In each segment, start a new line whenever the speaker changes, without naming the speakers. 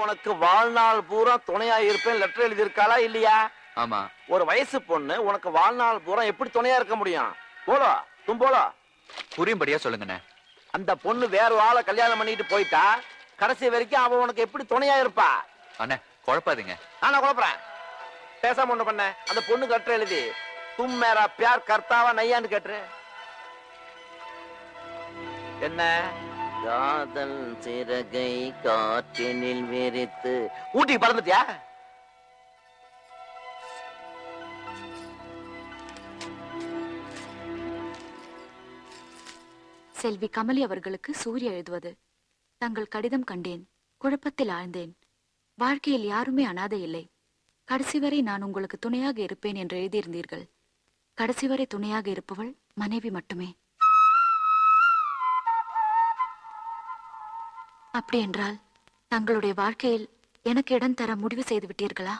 உனக்கு வாழ்நாள் பூரா துணையா இருப்பேன் லெட்டர் எழுதி இருக்காளா இல்லையா?
ஆமா.
ஒரு வயசு பொண்ணு உனக்கு வாழ்நாள் பூரா எப்படி துணையா இருக்க முடியும்? போலோ தும்போலோ.
புரியும்படியா சொல்லுங்கண்ணே.
அந்த பொண்ணு வேற ஆளை கல்யாணம் பண்ணிட்டு போயிட்டா கடைசி வரைக்கும் அவ உனக்கு எப்படி துணையா இருப்பா?
அண்ணே குழப்பாதீங்க.
நானா குழப்பறேன்? பேசாம ஒண்ணு பண்ண, அந்த பொண்ணு லெட்டர் எழுதி தும் மேரா பியார் கர்த்தாவா நையான்னு கேட்டுரு. என்ன? காதல் சிறகை காற்றினில் விரித்து ஊட்டி பறந்துட்டியா?
செல்வி கமலி அவர்களுக்கு சூர்யா எழுதுவது. தங்கள் கடிதம் கண்டேன், குழப்பத்தில் ஆழ்ந்தேன். வாழ்க்கையில் யாருமே அனாதை இல்லை. கடைசி வரை நான் உங்களுக்கு துணையாக இருப்பேன் என்று எழுதியிருந்தீர்கள். கடைசி வரை துணையாக இருப்பவள் மனைவி மட்டுமே. அப்படி என்றால் தங்களுடைய வாழ்க்கையில் எனக்கு இடம் தர முடிவு செய்து விட்டீர்களா?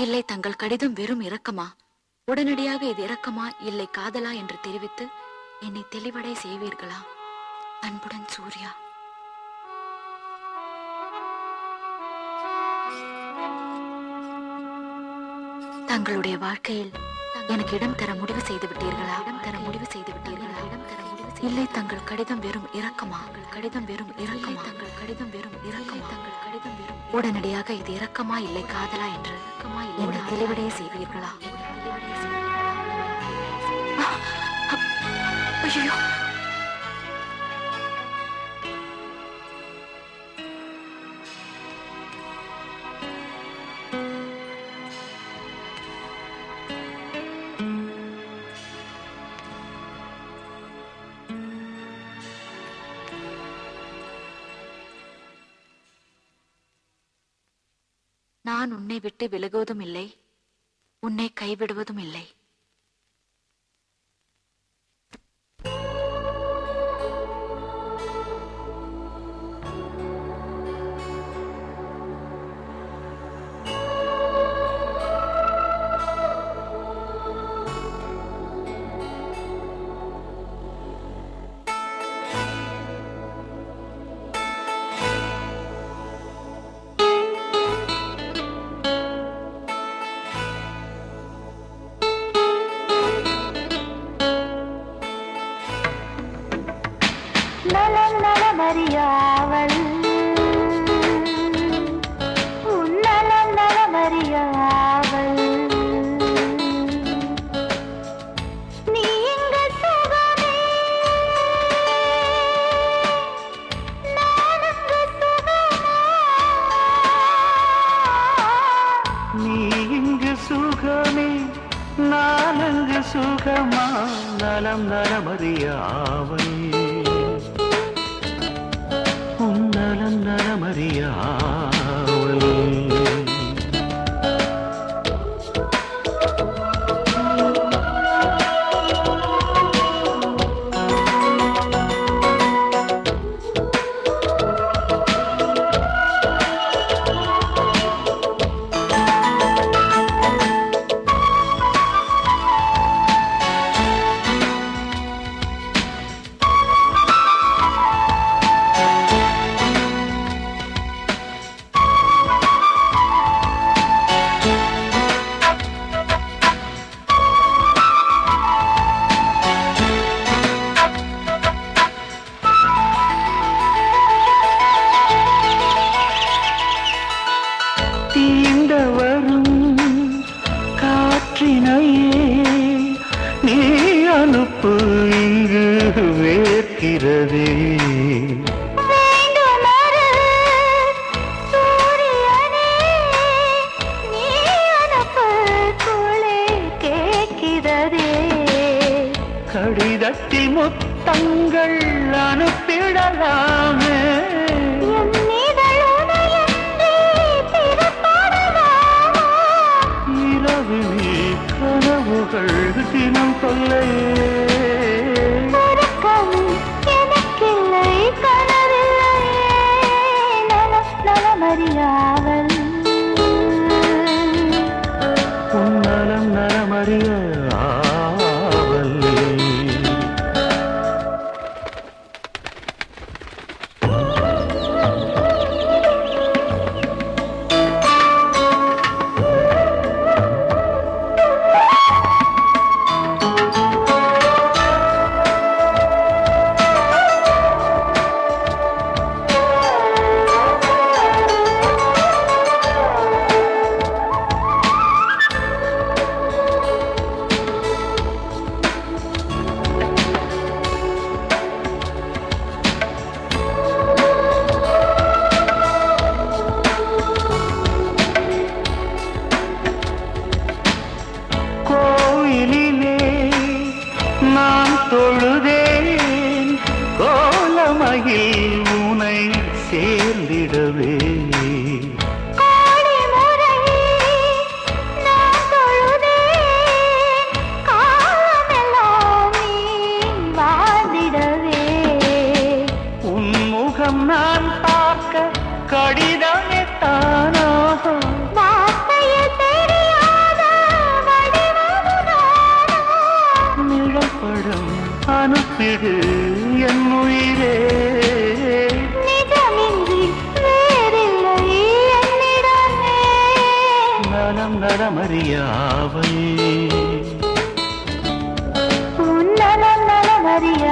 இல்லை, தங்கள் கடிதம் வெறும் இரக்கமா? உடனடியாக இது இரக்கமா இல்லை காதலா என்று தெரிவித்து என்னை தெளிவடை செய்வீர்களா? அன்புடன் சூர்யா. தங்களுடைய வாழ்க்கையில் எனக்கு இடம் தர முடிவு செய்து விட்டீர்களா? இடம் தர முடிவு செய்து விட்டீர்களா? இடம் தர முடிவு இல்லை, தங்கள் கடிதம் வெறும் இரக்கமா? கடிதம் வெறும் இரக்கமா? தங்கள் கடிதம் வெறும் இரக்கமா? தங்கள் கடிதம் வெறும் உடனடியாக இது இரக்கமா இல்லை காதலா என்று என்னை தெளிவடைய செய்வீர்களா? ஐயோ, நான் உன்னை விட்டு விலகுவதும் இல்லை, உன்னை கைவிடுவதும் இல்லை.
நலமறியாவல் உன்னலம் நலமறியாவல் நீ இங்கு சுகமே நானுங்கு சுகமா
நீ இங்கு சுகமே நானுங்கு சுகமா நலம் நலமறியாவல் நலம் நலமறியாவல் கடிதத்தில் முத்தங்கள் அனுப்பிடலாமே இரவு நீ கனவுகள் தினம் தொல்லையே
எனக்கில்லை
வாழ்ந்திடவே உன்முகம் நான் பார்க்க கடிதமே தானோ நிழப்படம் அனுப்பிடு என் உயிரே நலம் நலமறியாவை
நலம் நலமறியாவல்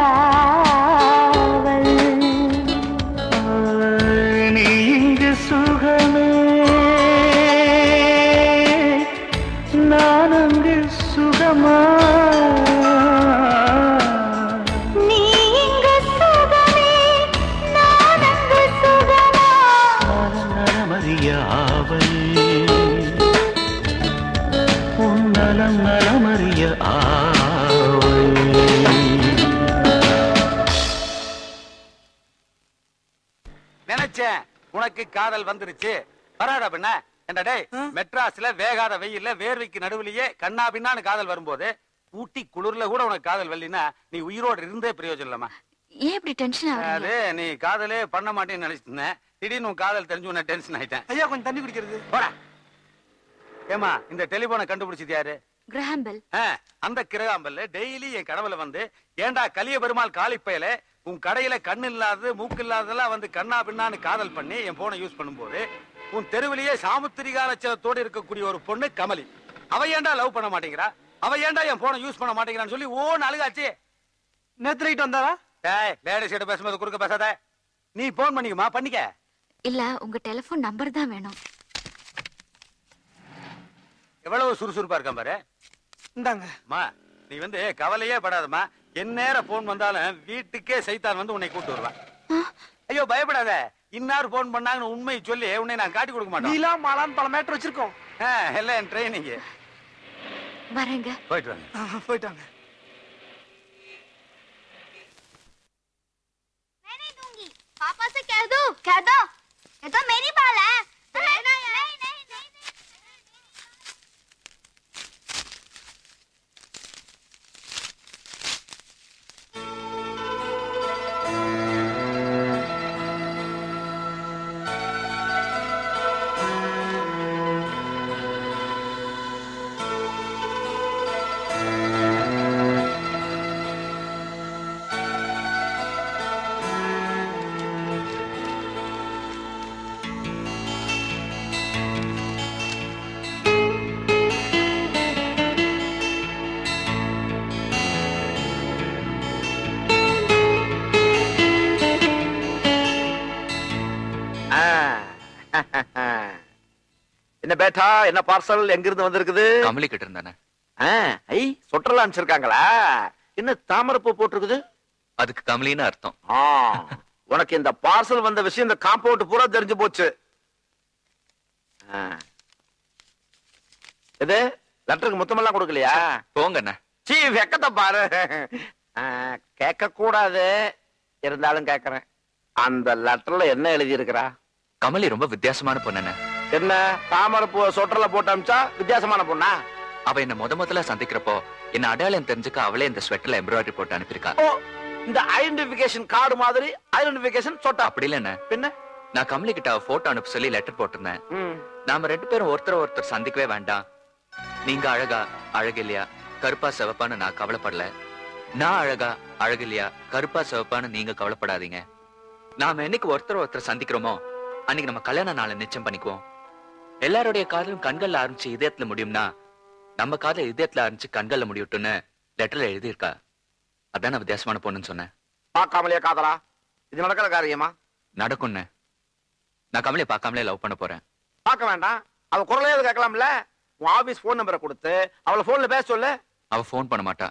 நீ இங்கு சுகமே நான் அங்கு சுகமா
நீ இங்கு சுகமே நான் அங்கு சுகமா
நலம் நலமறியாவை உன் நலம் நலமறிய ஆவை
நினைச்சேன் உனக்கு காதல் வந்துருச்சு வராதா பின்ன என்ன டேய் மெட்ராஸ்ல வேகாத வெயில்ல வேர்வைக்கு நடுவுலயே கண்ணா பின்னான்னு காதல் வரும்போது ஊட்டி குளிர்ல கூட உனக்கு காதல் வரலினா நீ உயிரோடு இருந்தே பிரயோஜனம் இல்லமா
ஏன் இப்படி டென்ஷன் ஆகுறீங்க?
அது நீ காதலே பண்ண மாட்டேன்னு நினைச்சிட்டு இருந்தேன் திடீர்னு உன் காதல் தெரிஞ்சு உன்ன டென்ஷன் ஆயிட்டேன்
ஐயா கொஞ்சம் தண்ணி குடிக்கிறது.
போடா ஏமா இந்த டெலிபோனை கண்டுபிடிச்சது யாரு?
Graham bell.
அந்த கிரகாம்பல்ல டெய்லி என் கனவுல வந்து ஏண்டா கலிய பெருமாள் காளிப்பையில உன் கடையில கண்ணு இல்லாதது மூக்கு இல்லாததெல்லாம் வந்து கண்ணா பின்னான்னு காதல் பண்ணி என் போனை யூஸ் பண்ணும்போது உன் தெருவிலேயே சாமுத்திரிகா லட்சணத்தோடு இருக்கக்கூடிய ஒரு பொண்ணு கமலி அவ ஏண்டா லவ் பண்ண மாட்டேங்கிறா, அவ ஏண்டா என் போனை யூஸ் பண்ண மாட்டேங்கிறான்னு சொல்லி அழுகாச்சு.
நேத்து நைட் வந்தாரா?
லேடிஸ் கிட்ட பேசும்போது குறுக்க பேசாத. நீ போன் பண்ணிக்கமா பண்ணிக்க.
இல்ல உங்க டெலிபோன் நம்பர் தான் வேணும்.
எவ்வளவு சுறுசுறுப்பா இருக்கான் பாரு.
இந்தாங்க.
மா நீ வந்து கவலையே படாதமா. எந்நேரம் போன் வந்தாலும் வீட்டுக்கே சைத்தான் வந்து உன்னை கூட்டு வருவான். ஐயோ பயப்படாத. இன்னார் போன் பண்ணாங்கன்னு உண்மையை சொல்லி உன்னை நான் காட்டி கொடுக்க மாட்டேன்.
நீலா மாலான்னு பல மேட்டர் வச்சிருக்கோம்.
எல்லாம் என் ட்ரைனிங்.
வரேங்க.
போயிட்டு வாங்க.
போயிட்டாங்க.
मैंने दूंगी पापा से कह दो ये तो मेरी बाल है नहीं
என்ன பேட்டா, என்ன பார்சல் எங்க இருந்து வந்திருக்குது?
கமலி கிட்ட இருந்தானே.
ஐ சொட்டர்ல அனுப்பிச்சிருக்காங்களா? என்ன தாமரைப்பூ போட்டிருக்குது?
அதுக்கு கமலின்னு அர்த்தம்.
உனக்கு இந்த பார்சல் வந்த விஷயம் இந்த காம்பவுண்ட் பூரா தெரிஞ்சு போச்சு. இது லெட்டருக்கு மொத்தமெல்லாம் கொடுக்கலையா?
போங்கண்ணே.
சீ வெக்கத்தை பாரு. கேட்க கூடாது, இருந்தாலும் கேட்கறேன். அந்த லெட்டர்ல என்ன எழுதி இருக்கிறா?
கமலி ரொம்ப வித்தியாசமான பொண்ணு.
என்ன தாமரைப்பூ சொட்டர்ல போட்டு அனுப்பிச்சா வித்தியாசமான பொண்ணா?
அவ என்ன முதல்ல சந்திக்கிறப்போ என்ன அடையாளம் தெரிஞ்சுக்க அவளே இந்த ஸ்வெட்டர்ல எம்ப்ராய்டரி போட்டு அனுப்பியிருக்கா.
இந்த ஐடென்டிபிகேஷன் கார்டு மாதிரி ஐடென்டிபிகேஷன் சொட்டா?
அப்படி இல்ல.
பின்ன
நான் கமலி கிட்ட போட்டோ அனுப்ப சொல்லி லெட்டர் போட்டிருந்தேன். நாம 2 பேரும் ஒருத்தர் சந்திக்கவே வேண்டாம். நீங்க அழகா அழகில்லையா கருப்பா சிவப்பான்னு நான் கவலைப்படல. நான் அழகா அழகில்லையா கருப்பா சிவப்பான்னு நீங்க கவலைப்படாதீங்க. நாம என்னைக்கு ஒருத்தர் சந்திக்கிறோமோ அன்னைக்கு நம்ம கல்யாண நாளை நிச்சயம் பண்ணிக்குவோம். எல்லாருடைய காதலும் கண்கள்ல ஆரம்பிச்சு இதயத்துல முடியும்னா நம்ம காதல் இதயத்துல ஆரம்பிச்சு கண்கள்ல முடியட்டும்னு லெட்டர்ல எழுதியிருக்கா. அதான் வித்தியாசமான பொண்ணுன்னு சொன்னேன்.
பார்க்காமலே காதலா? இது நடக்கிற காரியமா?
நடக்கும்னு. நான் கமலியை பார்க்காமலே லவ் பண்ண போறேன்.
பார்க்க வேண்டாம், அவ குரலையாவது கேட்கலாம்ல. உன் ஆபீஸ் போன் நம்பரை கொடுத்து அவளை போன்ல பேச சொல்லு.
அவ போன் பண்ண மாட்டா,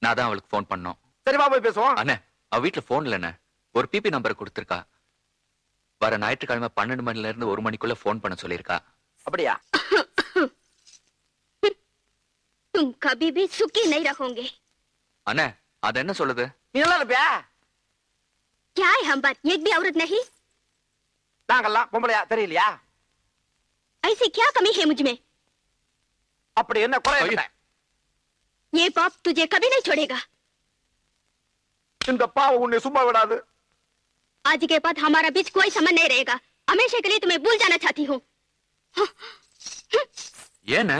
நான் தான் அவளுக்கு போன் பண்ணோம்.
சரிவா போய் பேசுவோம்.
அண்ணே அவ வீட்டுல போன் இல்லண்ணே, ஒரு பிபி நம்பரை கொடுத்திருக்கா. வர ஞாயிற்றுக்கிழமை 12 மணில இருந்து 1 மணிக்குள்ள போன் பண்ண சொல்லிருக்கா.
அப்படியா?
तुम कभी भी सुखी नहीं रहोगे.
அண்ணே அது என்ன சொல்லுது?
நீ நல்லா இருப்பியா?
क्या है हम बात एक भी औरत नहीं?
நாங்கெல்லாம் பொம்பளையா தெரியலையா?
ऐसी क्या कमी है मुझ में?
அப்படி என்ன குறை?
ये पाप तुझे कभी नहीं छोड़ेगा।
இந்த பாவம் உன்னை சும்மா விடாது.
आज के बाद हमारा बीच कोई संबंध नहीं रहेगा। हमेशा के लिए तुम्हें भूल जाना चाहती हूँ।
ஏன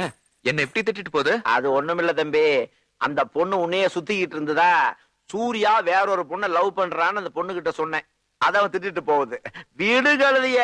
என்ன எப்படி திட்டிட்டு போகுது?
அது ஒண்ணுமில்ல தம்பி, அந்த பொண்ணு உன்னையே சுத்திக்கிட்டு இருந்ததா, சூர்யா வேற ஒரு பொண்ணை லவ் பண்றான்னு அந்த பொண்ணு கிட்ட சொன்னேன். அத அவன் திட்டிட்டு போகுது. வீடு கழுதிய